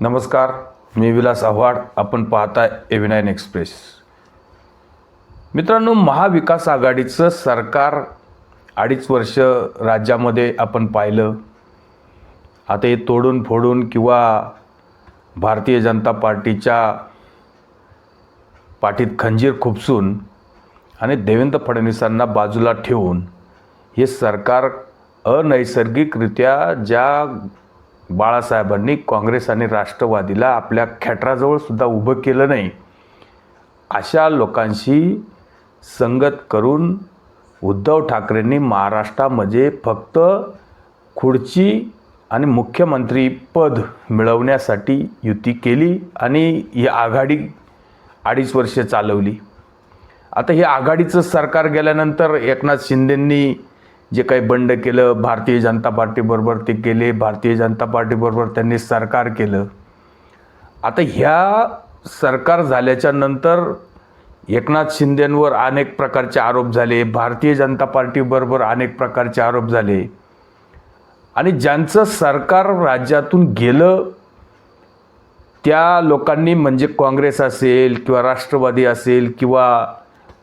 नमस्कार, मी विलास आव्हाड. आपण पाहताय A9 एक्सप्रेस. मित्रांनो, महाविकास आघाडीचं सरकार 2.5 वर्ष राज्यामध्ये आपण पाहिलं. आता हे तोडून फोडून किंवा भारतीय जनता पार्टीच्या पाठीत खंजीर खुपसून आणि देवेंद्र फडणवीसांना बाजूला ठेवून हे सरकार अनैसर्गिकरित्या ज्या बाळासाहेबांनी काँग्रेस आणि राष्ट्रवादीला आपल्या खेटराजवळ सुद्धा उभं केलं नाही, अशा लोकांशी संगत करून उद्धव ठाकरेंनी महाराष्ट्रामध्ये फक्त खुर्ची आणि मुख्यमंत्री पद मिळवण्यासाठी युती केली आणि ही आघाडी 2.5 वर्ष चालवली. आता हे आघाडीचं सरकार गेल्यानंतर एकनाथ शिंदेंनी जे काही बंड केलं, भारतीय जनता पार्टीबरोबर ते केले, भारतीय जनता पार्टीबरोबर त्यांनी सरकार केलं. आता ह्या सरकार झाल्याच्या नंतर एकनाथ शिंदेंवर अनेक प्रकारचे आरोप झाले, भारतीय जनता पार्टीबरोबर अनेक प्रकारचे आरोप झाले आणि ज्यांचं सरकार राज्यातून गेलं त्या लोकांनी, म्हणजे काँग्रेस असेल किंवा राष्ट्रवादी असेल किंवा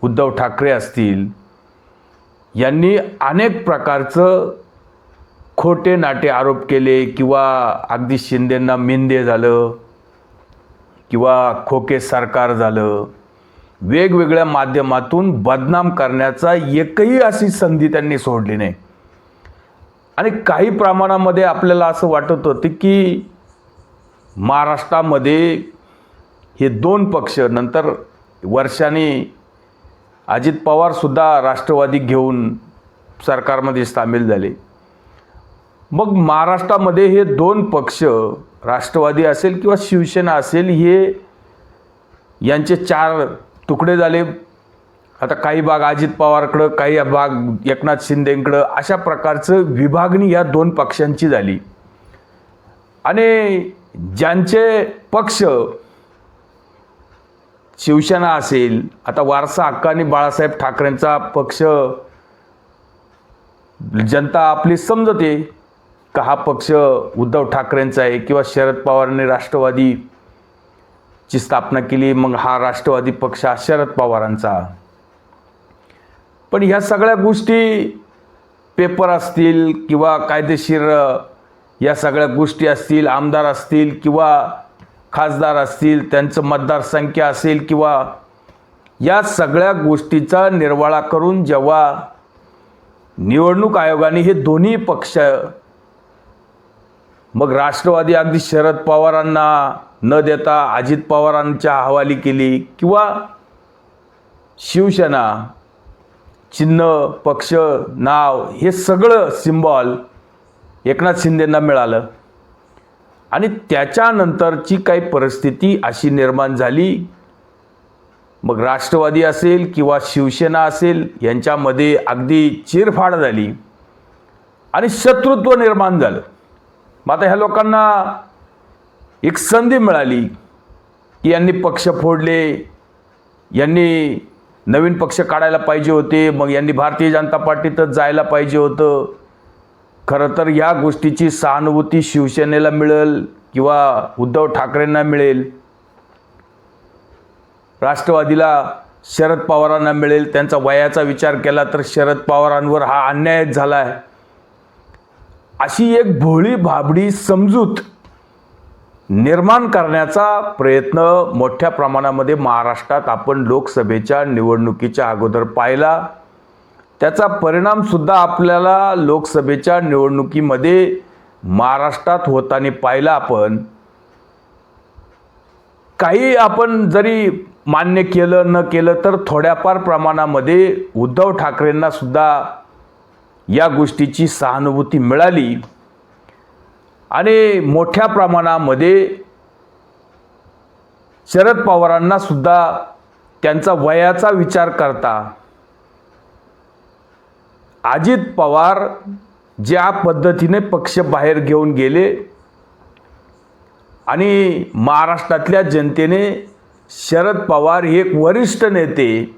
उद्धव ठाकरे असतील, यांनी अनेक प्रकारचं खोटे नाटे आरोप केले किंवा अगदी शिंदेंना मिंदे झालं किंवा खोके सरकार झालं. वेगवेगळ्या माध्यमातून बदनाम करण्याचा एकही अशी संधी त्यांनी सोडली नाही. आणि काही प्रमाणामध्ये आपल्याला असं वाटत होतं की महाराष्ट्रामध्ये हे 2 पक्ष, नंतर वर्षांनी अजित पवारसुद्धा राष्ट्रवादी घेऊन सरकारमध्ये सामील झाले. मग महाराष्ट्रामध्ये हे 2 पक्ष, राष्ट्रवादी असेल किंवा शिवसेना असेल, हे यांचे 4 तुकडे झाले. आता काही भाग अजित पवारकडं, काही भाग एकनाथ शिंदेकडं, अशा प्रकारचं विभागणी या 2 पक्षांची झाली. आणि ज्यांचे पक्ष शिवसेना असेल, आता वारसा हक्काने बाळासाहेब ठाकरेंचा पक्ष जनता आपली समजते का हा पक्ष उद्धव ठाकरेंचा आहे, किंवा शरद पवारांनी राष्ट्रवादीची स्थापना केली, मग हा राष्ट्रवादी पक्ष हा शरद पवारांचा. पण ह्या सगळ्या गोष्टी पेपर असतील किंवा कायदेशीर या सगळ्या गोष्टी असतील, आमदार असतील किंवा खासदार असतील, त्यांचं मतदारसंख्या असेल किंवा या सगळ्या गोष्टीचा निर्वाळा करून जेव्हा निवडणूक आयोगाने हे दोन्ही पक्ष, मग राष्ट्रवादी अगदी शरद पवारांना न देता अजित पवारांच्या हवाली केली, किंवा शिवसेना चिन्ह, पक्ष, नाव, हे सगळं सिम्बॉल एकनाथ शिंदेंना मिळालं. आणि त्याच्यानंतरची काही परिस्थिती अशी निर्माण झाली, मग राष्ट्रवादी असेल किंवा शिवसेना असेल यांच्यामध्ये अगदी चिरफाड झाली आणि शत्रुत्व निर्माण झालं. मग आता ह्या लोकांना एक संधी मिळाली की यांनी पक्ष फोडले, यांनी नवीन पक्ष काढायला पाहिजे होते, मग यांनी भारतीय जनता पार्टीतच जायला पाहिजे होतं. खरं तर ह्या गोष्टीची सहानुभूती शिवसेनेला मिळेल किंवा उद्धव ठाकरेंना मिळेल, राष्ट्रवादीला शरद पवारांना मिळेल. त्यांचा वयाचा विचार केला तर शरद पवारांवर हा अन्याय झाला आहे, अशी एक भोळी भाबडी समजूत निर्माण करण्याचा प्रयत्न मोठ्या प्रमाणामध्ये महाराष्ट्रात आपण लोकसभेच्या निवडणुकीच्या अगोदर पाहिला. त्याचा परिणामसुद्धा आपल्याला लोकसभेच्या निवडणुकीमध्ये महाराष्ट्रात होताना पाहिला. आपण जरी मान्य केलं न केलं तर थोड्याफार प्रमाणामध्ये उद्धव ठाकरेंना सुद्धा या गोष्टीची सहानुभूती मिळाली आणि मोठ्या प्रमाणामध्ये शरद पवारांना सुद्धा त्यांचा वयाचा विचार करता अजित पवार ज्या पद्धतीने पक्ष बाहेर घेऊन गेले आणि महाराष्ट्रातल्या जनतेने शरद पवार हे एक वरिष्ठ नेते,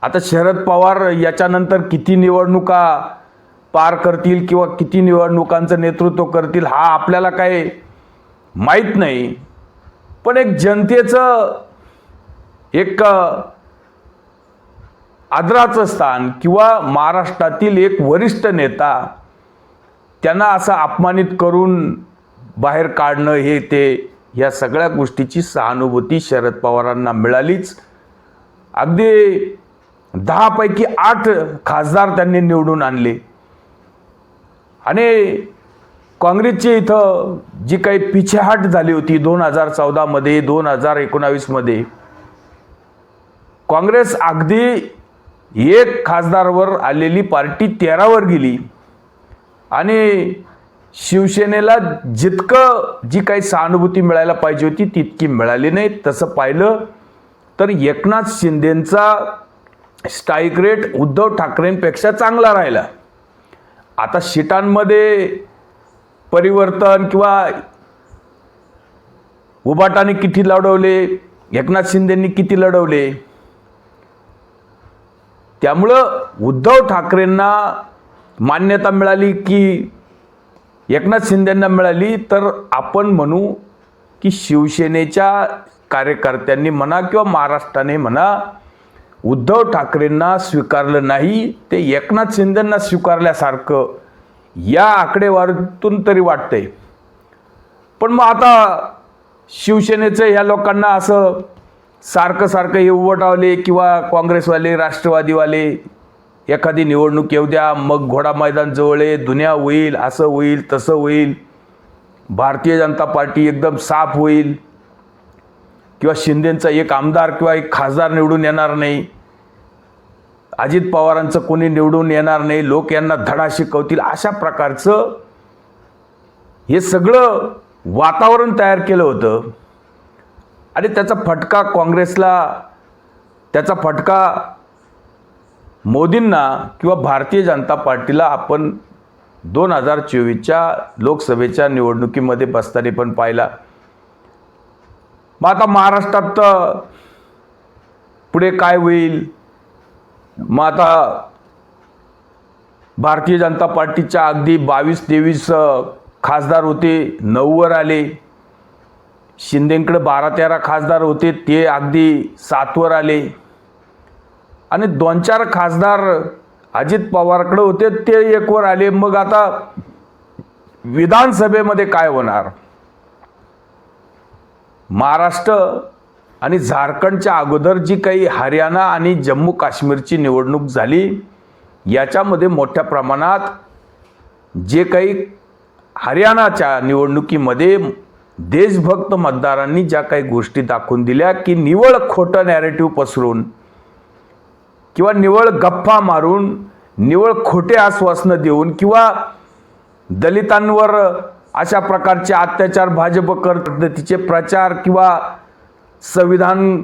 आता शरद पवार याच्यानंतर किती निवडणुका पार करतील किंवा किती निवडणुकांचं नेतृत्व करतील हा आपल्याला काय माहीत नाही, पण एक जनतेचं एक आदराचं स्थान किंवा महाराष्ट्रातील एक वरिष्ठ नेता त्यांना असं अपमानित करून बाहेर काढणं हे ते या सगळ्या गोष्टीची सहानुभूती शरद पवारांना मिळालीच. अगदी 10 पैकी 8 खासदार त्यांनी निवडून आणले आणि काँग्रेसची इथं जी काही पिछेहाट झाली होती 2014 मध्ये 2019 मध्ये काँग्रेस अगदी 1 खासदारवर आलेली पार्टी 13 वर गेली आणि शिवसेनेला जितकं जी काही सहानुभूती मिळायला पाहिजे होती तितकी मिळाली नाही. तसं पाहिलं तर एकनाथ शिंदेंचा स्ट्राईक रेट उद्धव ठाकरेंपेक्षा चांगला राहिला. आता सीटांमध्ये परिवर्तन किंवा उबाटाने किती लढवले, एकनाथ शिंदेंनी किती लढवले, त्यामुळं उद्धव ठाकरेंना मान्यता मिळाली की एकनाथ शिंदेंना मिळाली, तर आपण म्हणू की शिवसेनेच्या कार्यकर्त्यांनी म्हणा किंवा महाराष्ट्राने म्हणा उद्धव ठाकरेंना स्वीकारलं नाही, ते एकनाथ शिंदेंना स्वीकारल्यासारखं या आकडेवारीतून तरी वाटतंय. पण मग आता शिवसेनेचं ह्या लोकांना असं सारखं हे उभटावले किंवा काँग्रेसवाले राष्ट्रवादीवाले एखादी निवडणूक येऊ द्या, मग घोडा मैदान जवळ आहे, दुनिया होईल, असं होईल तसं होईल, भारतीय जनता पार्टी एकदम साफ होईल किंवा शिंदेंचा एक आमदार किंवा एक खासदार निवडून येणार नाही, अजित पवारांचं कोणी निवडून येणार नाही, लोक यांना धडा शिकवतील, अशा प्रकारचं हे सगळं वातावरण तयार केलं होतं. आणि त्याचा फटका काँग्रेसला, त्याचा फटका मोदींना किंवा भारतीय जनता पार्टीला आपण 2024च्या लोकसभेच्या निवडणुकीमध्ये बसताना पण पाहिला. मग आता महाराष्ट्रात पुढे काय होईल? मग आता भारतीय जनता पार्टीच्या अगदी 22-23 खासदार होते, 9 वर आले. शिंदेंकडे 12-13 खासदार होते, ते अगदी 7 वर आले. आणि 2-4 खासदार अजित पवारकडे होते, ते 1 वर आले. मग आता विधानसभेमध्ये काय होणार? महाराष्ट्र आणि झारखंडच्या अगोदर जी काही हरियाणा आणि जम्मू काश्मीरची निवडणूक झाली, याच्यामध्ये मोठ्या प्रमाणात जे काही हरियाणाच्या निवडणुकीमध्ये देशभक्त मतदारांनी ज्या काही गोष्टी दाखवून दिल्या की निवळ खोटं नॅरेटिव्ह पसरून किंवा निवळ गप्पा मारून, निवळ खोटे आश्वासनं देऊन किंवा दलितांवर अशा प्रकारचे अत्याचार भाजप पद्धतीचे प्रचार किंवा संविधान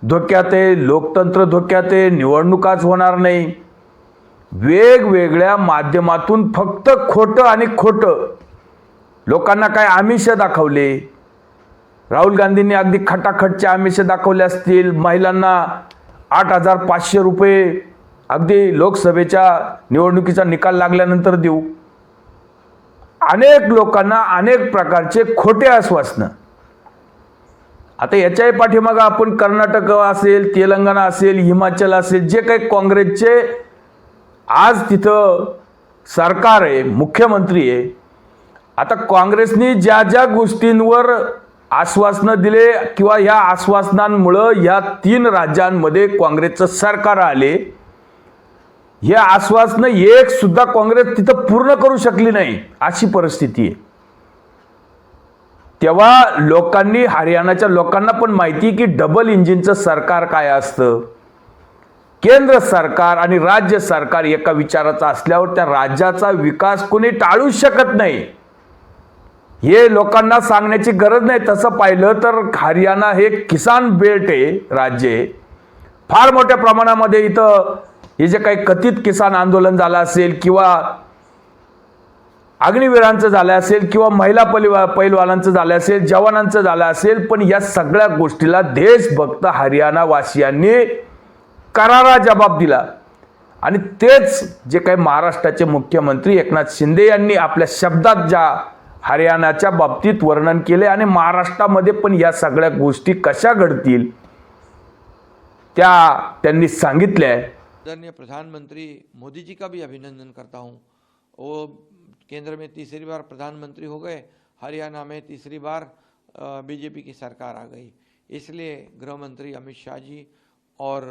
धोक्यात आहे, लोकतंत्र धोक्यात आहे, निवडणुकाच होणार नाही, वेगवेगळ्या माध्यमातून फक्त खोटं आणि खोटं लोकांना काय आमिष दाखवले. राहुल गांधींनी अगदी खटाखटचे आमिष दाखवले असतील. महिलांना 8,500 रुपये अगदी लोकसभेच्या निवडणुकीचा निकाल लागल्यानंतर देऊ. अनेक लोकांना अनेक प्रकारचे खोटे आश्वासनं. आता याच्याही पाठीमागं आपण कर्नाटक असेल, तेलंगणा असेल, हिमाचल असेल, जे काही काँग्रेसचे आज तिथं सरकार आहे, मुख्यमंत्री आहे. आता काँग्रेसने ज्या ज्या गोष्टींवर आश्वासनं दिले किंवा या आश्वासनांमुळं या 3 राज्यांमध्ये काँग्रेसचं सरकार आले, हे आश्वासनं एक सुद्धा काँग्रेस तिथं पूर्ण करू शकली नाही, अशी परिस्थिती आहे. तेव्हा लोकांनी, हरियाणाच्या लोकांना पण माहिती की डबल इंजिनचं सरकार काय असतं. केंद्र सरकार आणि राज्य सरकार एका विचाराचं असल्यावर त्या राज्याचा विकास कोणी टाळू शकत नाही, हे लोकांना सांगण्याची गरज नाही. तसं पाहिलं तर हरियाणा हे किसान बेल्ट आहे, राज्य आहे. फार मोठ्या प्रमाणामध्ये इथं हे जे काही कथित किसान आंदोलन झालं असेल किंवा अग्निवीरांचं झालं असेल किंवा महिला पैलवानांचं झालं असेल, जवानांचं झालं असेल, पण या सगळ्या गोष्टीला देशभक्त हरियाणावासियांनी करारा जबाब दिला. आणि तेच जे काही महाराष्ट्राचे मुख्यमंत्री एकनाथ शिंदे यांनी आपल्या शब्दात ज्या हरियाणाच्या बाबतीत वर्णन केले आणि महाराष्ट्रामध्ये पण या सगळ्या गोष्टी कशा घडतील त्या त्यांनी सांगितल्या. आदरणीय प्रधानमंत्री मोदी जी का भी अभिनंदन करता हूँ। वो केंद्र में तीसरी बार प्रधानमंत्री हो गए, हरियाणा में तीसरी बार बीजेपी की सरकार आ गई। इसलिए गृह मंत्री अमित शाह जी और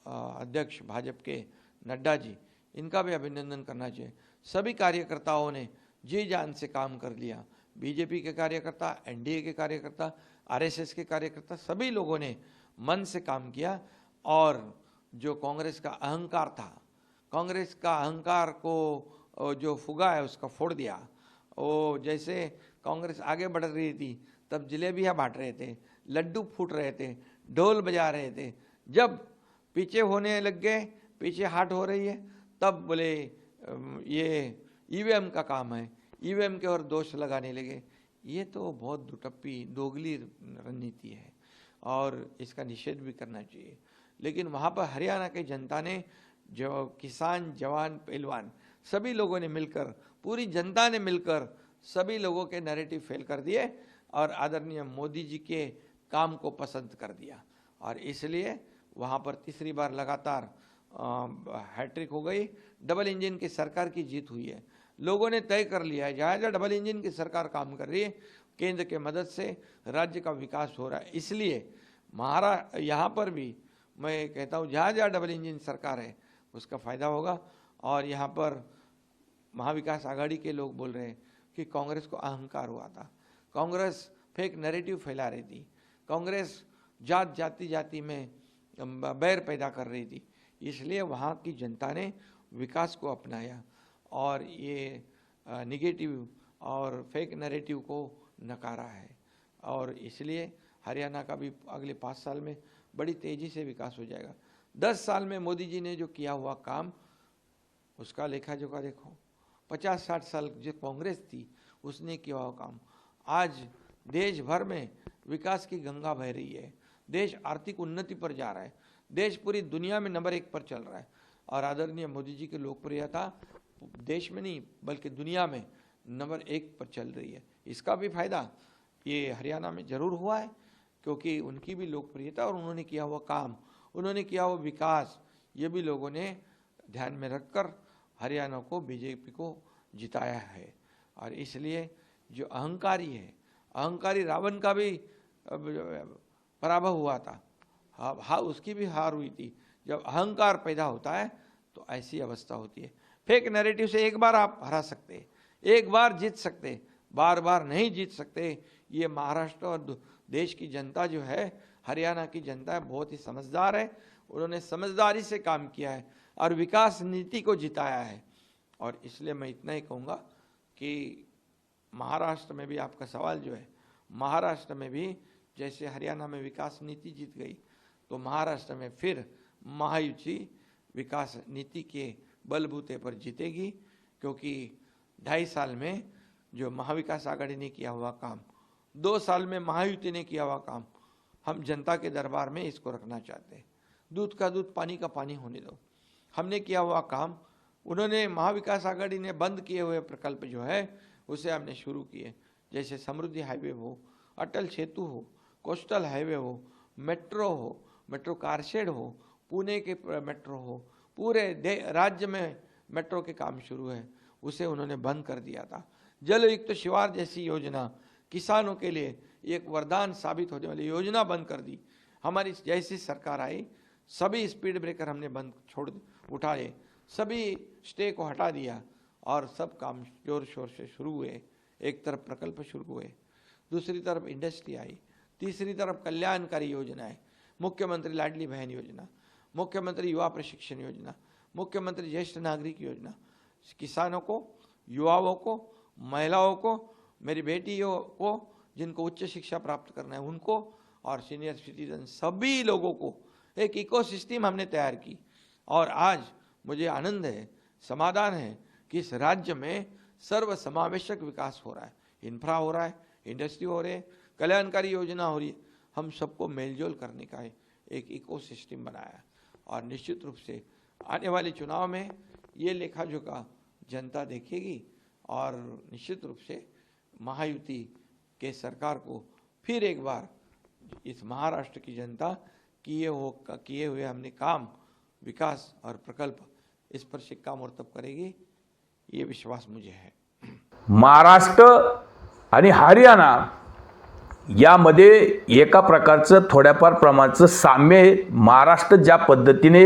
अध्यक्ष भाजपा के नड्डा जी, इनका भी अभिनंदन करना चाहिए। सभी कार्यकर्ताओं ने जी जान से काम कर लिया। बीजेपी के कार्यकर्ता, एनडीए के कार्यकर्ता, आरएसएस के कार्यकर्ता, सभी लोगों ने मन से काम किया और जो कांग्रेस का अहंकार था, कांग्रेस का अहंकार को जो फुगा है उसका फोड़ दिया। वो जैसे कांग्रेस आगे बढ़ रही थी तब जलेबियाँ बांट रहे थे, लड्डू फूट रहे थे, ढोल बजा रहे थे। जब पीछे होने लग गए, पीछे हाट हो रही है, तब बोले ये ईवीएम का काम है, ईवीएम के और दोष लगाने लगे। ये तो बहुत दुटप्पी दोगली रणनीति है और इसका निषेध भी करना चाहिए। लेकिन वहाँ पर हरियाणा की जनता ने, जो किसान, जवान, पहलवान, सभी लोगों ने मिलकर, पूरी जनता ने मिलकर सभी लोगों के नैरेटिव फेल कर दिए और आदरणीय मोदी जी के काम को पसंद कर दिया और इसलिए वहाँ पर तीसरी बार लगातार हैट्रिक हो गई। डबल इंजन की सरकार की जीत हुई है। लोगों ने तय कर लिया है जहाँ जहाँ डबल इंजन की सरकार काम कर रही है, केंद्र के मदद से राज्य का विकास हो रहा है। इसलिए यहाँ पर भी मैं कहता हूँ जहाँ जहाँ डबल इंजन सरकार है उसका फ़ायदा होगा। और यहाँ पर महाविकास आघाड़ी के लोग बोल रहे हैं कि कांग्रेस को अहंकार हुआ था, कांग्रेस फेक नैरेटिव फैला रही थी, कांग्रेस जाति में बैर पैदा कर रही थी। इसलिए वहाँ की जनता ने विकास को अपनाया और ये निगेटिव और फेक नैरेटिव को नकारा है और इसलिए हरियाणा का भी अगले 5 साल में बड़ी तेज़ी से विकास हो जाएगा। 10 साल में मोदी जी ने जो किया हुआ काम, उसका लेखा जोखा देखो। 50-60 साल जो कांग्रेस थी उसने किया हुआ काम, आज देश भर में विकास की गंगा बह रही है, देश आर्थिक उन्नति पर जा रहा है, देश पूरी दुनिया में नंबर 1 पर चल रहा है और आदरणीय मोदी जी की लोकप्रियता देश में नहीं बल्कि दुनिया में नंबर 1 पर चल रही है। इसका भी फायदा ये हरियाणा में ज़रूर हुआ है क्योंकि उनकी भी लोकप्रियता और उन्होंने किया हुआ काम, उन्होंने किया हुआ विकास, ये भी लोगों ने ध्यान में रखकर हरियाणा को, बीजेपी को जिताया है। और इसलिए जो अहंकारी है, अहंकारी रावण का भी पराभव हुआ था, हाँ उसकी भी हार हुई थी। जब अहंकार पैदा होता है तो ऐसी अवस्था होती है। फेक नैरेटिव से एक बार आप हरा सकते, एक बार जीत सकते, बार बार नहीं जीत सकते। ये महाराष्ट्र और देश की जनता जो है, हरियाणा की जनता बहुत ही समझदार है, उन्होंने समझदारी से काम किया है और विकास नीति को जिताया है। और इसलिए मैं इतना ही कहूँगा कि महाराष्ट्र में भी आपका सवाल जो है, महाराष्ट्र में भी जैसे हरियाणा में विकास नीति जीत गई तो महाराष्ट्र में फिर महायुति विकास नीति के बलबूते पर जीतेगी क्योंकि 2.5 साल में जो महाविकास आघाड़ी ने किया हुआ काम, 2 साल में महायुति ने किया हुआ काम, हम जनता के दरबार में इसको रखना चाहते हैं। दूध का दूध, पानी का पानी होने दो। हमने किया हुआ काम, उन्होंने महाविकास आघाड़ी ने बंद किए हुए प्रकल्प जो है उसे हमने शुरू किए, जैसे समृद्धि हाईवे हो, अटल सेतु हो, कोस्टल हाईवे हो, मेट्रो हो, मेट्रो कारशेड हो, पुणे के मेट्रो हो, पूरे राज्य में मेट्रो के काम शुरू है, उसे उन्होंने बंद कर दिया था। जलयुक्त शिवार जैसी योजना किसानों के लिए एक वरदान साबित होने वाली योजना बंद कर दी। हमारी जैसी सरकार आई सभी स्पीड ब्रेकर हमने उठाए, सभी स्टे को हटा दिया और सब काम जोर शोर से शुरू हुए। एक तरफ प्रकल्प शुरू हुए, दूसरी तरफ इंडस्ट्री आई, तीसरी तरफ कल्याणकारी योजनाएं, मुख्यमंत्री लाडली बहन योजना, मुख्यमंत्री युवा प्रशिक्षण योजना, मुख्यमंत्री ज्येष्ठ नागरिक योजना, किसानों को, युवाओं को, महिलाओं को, मेरी बेटियों को जिनको उच्च शिक्षा प्राप्त करना है उनको, और सीनियर सिटीजन सभी लोगों को एक इकोसिस्टम हमने तैयार की। और आज मुझे आनंद है, समाधान है कि इस राज्य में सर्व समावेशक विकास हो रहा है, इंफ्रा हो रहा है, इंडस्ट्री हो रही है, कल्याणकारी योजना हो रही है। हम सबको मेलजोल करने का एक इकोसिस्टम बनाया और निश्चित रूप से आने वाले चुनाव में ये लेखा जोखा जनता देखेगी और निश्चित रूप से महायुति के सरकार को फिर एक बार इस महाराष्ट्र की जनता किए हुए हमने काम, विकास और प्रकल्प, इस पर शिक्कामोर्तब करेगी, ये विश्वास मुझे है। महाराष्ट्र आणि हरियाणा यामध्ये एका प्रकारचं थोड्याफार प्रमाणाचं साम्य आहे। महाराष्ट्र ज्या पद्धतीने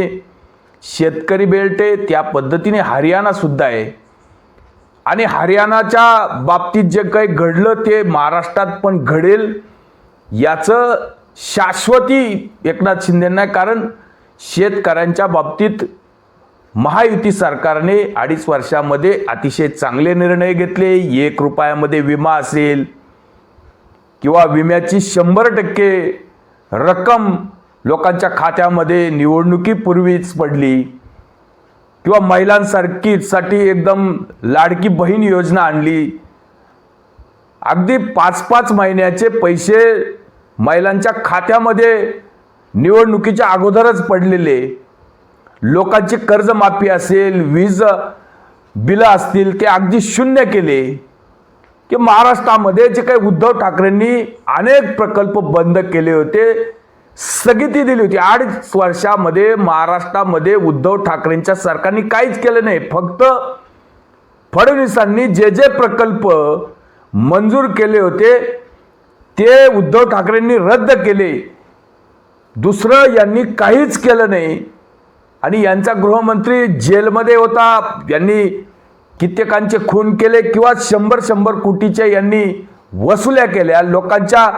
शेतकरी बेल्ट आहे त्या पद्धतीने हरियाणा सुद्धा आहे आणि हरियाणाच्या बाबतीत जे काही घडलं ते महाराष्ट्रात पण घडेल याचं शाश्वती एकनाथ शिंदेंना, कारण शेतकऱ्यांच्या बाबतीत महायुती सरकारने 2.5 वर्षामध्ये अतिशय चांगले निर्णय घेतले। 1 रुपयामध्ये विमा असेल किंवा विम्याची 100% रक्कम लोकांच्या खात्यामध्ये निवडणुकीपूर्वीच पडली, किंवा महिलांसाठी एकदम लाडकी बहीण योजना आणली। अगदी 5-5 महिन्याचे पैसे महिलांच्या खात्यामध्ये निवडणुकीच्या अगोदरच पडलेले, लोकांची कर्जमाफी असेल, वीज बिलं असतील ते अगदी शून्य केले। की महाराष्ट्रामध्ये जे काही उद्धव ठाकरेंनी अनेक प्रकल्प बंद केले होते, स्थगिती दिली होती 2.5 वर्षामध्ये महाराष्ट्रामध्ये उद्धव ठाकरेंच्या सरकारने काहीच केलं नाही। फक्त फडणवीसांनी जे जे प्रकल्प मंजूर केले होते ते उद्धव ठाकरेंनी रद्द केले, दुसरं यांनी काहीच केलं नाही। आणि यांचा गृहमंत्री जेलमध्ये होता, यांनी कित्येकांचे खून केले किंवा 100 कोटीच्या यांनी वसुल्या केल्या, लोकांच्या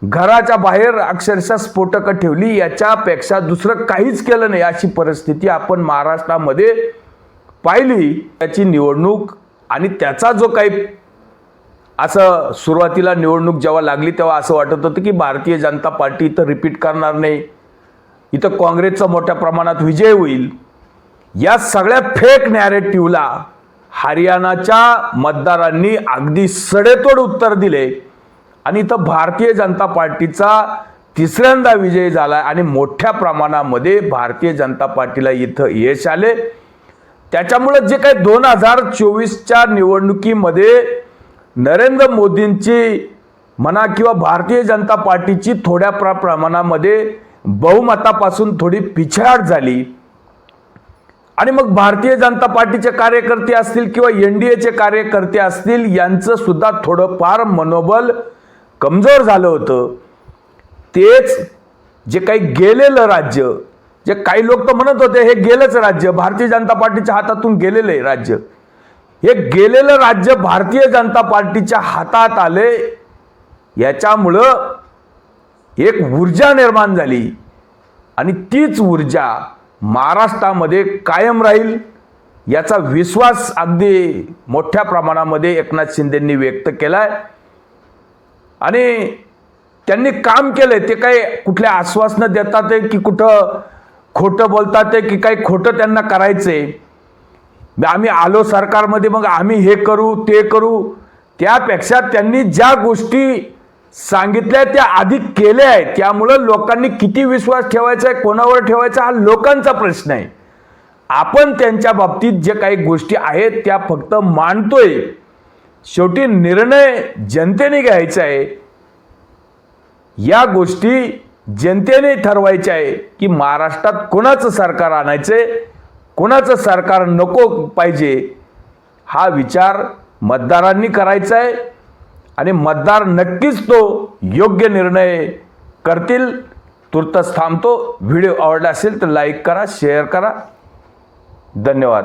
घराच्या बाहेर अक्षरशः स्फोटकं ठेवली, याच्यापेक्षा दुसरं काहीच केलं नाही। अशी परिस्थिती आपण महाराष्ट्रामध्ये पाहिली। त्याची निवडणूक आणि त्याचा जो काही असं सुरुवातीला निवडणूक जेव्हा लागली तेव्हा असं वाटत होतं की भारतीय जनता पार्टी इथं रिपीट करणार नाही, इथं काँग्रेसचा मोठ्या प्रमाणात विजय होईल। या सगळ्या फेक नॅरेटिव्हला हरियाणाच्या मतदारांनी अगदी सडेतोड उत्तर दिले आणि इथं भारतीय जनता पार्टीचा 3ऱ्यांदा विजय झाला आणि मोठ्या प्रमाणामध्ये भारतीय जनता पार्टीला इथं यश आले। त्याच्यामुळे जे काही 2024च्या निवडणुकीमध्ये नरेंद्र मोदींची म्हणा किंवा भारतीय जनता पार्टीची थोड्या प्रमाणामध्ये बहुमतापासून थोडी पिछाड झाली आणि मग भारतीय जनता पार्टीचे कार्यकर्ते असतील किंवा एनडीएचे कार्यकर्ते असतील यांचं सुद्धा थोडंफार मनोबल कमजोर झालं होतं। तेच जे काही गेलेलं राज्य, जे काही लोक तर म्हणत होते हे गेलंच राज्य, भारतीय जनता पार्टीच्या हातातून गेलेलं आहे राज्य, हे गेलेलं राज्य भारतीय जनता पार्टीच्या हातात आले। याच्यामुळं एक ऊर्जा निर्माण झाली आणि तीच ऊर्जा महाराष्ट्रामध्ये कायम राहील याचा विश्वास अगदी मोठ्या प्रमाणामध्ये एकनाथ शिंदेंनी व्यक्त केलाय आणि त्यांनी काम केलंय। ते काय कुठल्या आश्वासनं देतात की कुठं खोटं बोलतात की काही खोटं त्यांना करायचंय, आम्ही आलो सरकारमध्ये मग आम्ही हे करू ते करू, त्यापेक्षा त्यांनी ज्या गोष्टी सांगितल्या त्या आधी केल्या आहेत। त्यामुळे लोकांनी किती विश्वास ठेवायचा आहे, कोणावर ठेवायचा हा लोकांचा प्रश्न आहे। आपण त्यांच्या बाबतीत जे काही गोष्टी आहेत त्या फक्त मांडतोय, शेवटी निर्णय जनतेने घ्यायचा आहे। या गोष्टी जनतेने ठरवायच्या आहे की महाराष्ट्रात कोणाचं सरकार आणायचंय, कोणाचं सरकार नको पाहिजे, हा विचार मतदारांनी करायचा आहे आणि मतदार नक्कीच तो योग्य निर्णय करतील। तुर्तच थांबतो। व्हिडिओ आवडला असेल तर लाईक करा, शेअर करा। धन्यवाद।